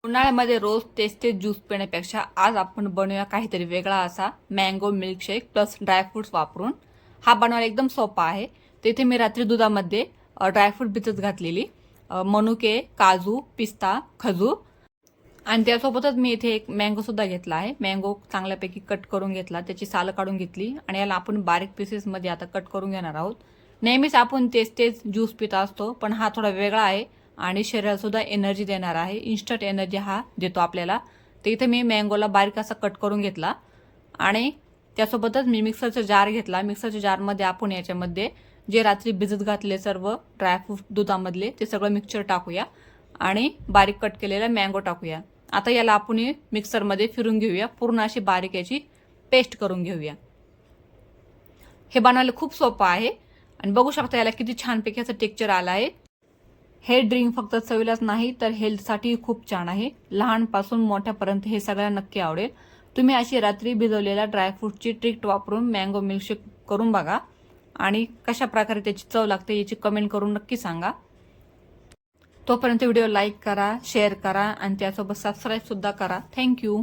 उन्हाळ्यामध्ये रोज तेच तेच ज्यूस पिण्यापेक्षा आज आपण बनवूया काहीतरी वेगळा असा मँगो मिल्कशेक प्लस ड्रायफ्रुट्स वापरून. हा बनवायला एकदम सोपा आहे. तिथे मी रात्री दुधामध्ये ड्रायफ्रूट भिजत घातलेली, मनुके, काजू, पिस्ता, खजूर आणि त्यासोबतच मी इथे एक मँगो सुद्धा घेतला आहे. मँगो चांगल्यापैकी कट करून घेतला, त्याची सालं काढून घेतली आणि याला आपण बारीक पीसेसमध्ये आता कट करून घेणार आहोत. नेहमीच आपण तेच तेच ज्यूस पित असतो, पण हा थोडा वेगळा आहे आणि शरीराला सुद्धा एनर्जी देणार आहे. इन्स्टंट एनर्जी हा देतो आपल्याला. तर इथे मी मँगोला बारीक असा कट करून घेतला आणि त्यासोबतच मी मिक्सरचा जार घेतला. मिक्सरच्या जारमध्ये आपण याच्यामध्ये जे रात्री भिजत घातले सर्व ड्रायफ्रूट दुधामधले ते सगळं मिक्सचर टाकूया आणि बारीक कट केलेला मँगो टाकूया. आता याला आपण मिक्सरमध्ये फिरून घेऊया, पूर्ण अशी बारीक याची पेस्ट करून घेऊया. हे बनवायला खूप सोपं आहे आणि बघू शकता याला किती छानपैकी असं टेक्स्चर आलं आहे. हे ड्रिंक फक्त चवीलाच नाही तर हेल्थसाठी खूप छान आहे. लहानपासून मोठ्यापर्यंत हे सगळ्यांना नक्की आवडेल. तुम्ही अशी रात्री भिजवलेल्या ड्रायफ्रूटची ट्रिक वापरून मँगो मिल्कशेक करून बघा आणि कशा प्रकारे त्याची चव लागते याची कमेंट करून नक्की सांगा. तोपर्यंत व्हिडिओ लाईक करा, शेअर करा आणि त्यासोबत सबस्क्राईब सुद्धा करा. थँक्यू.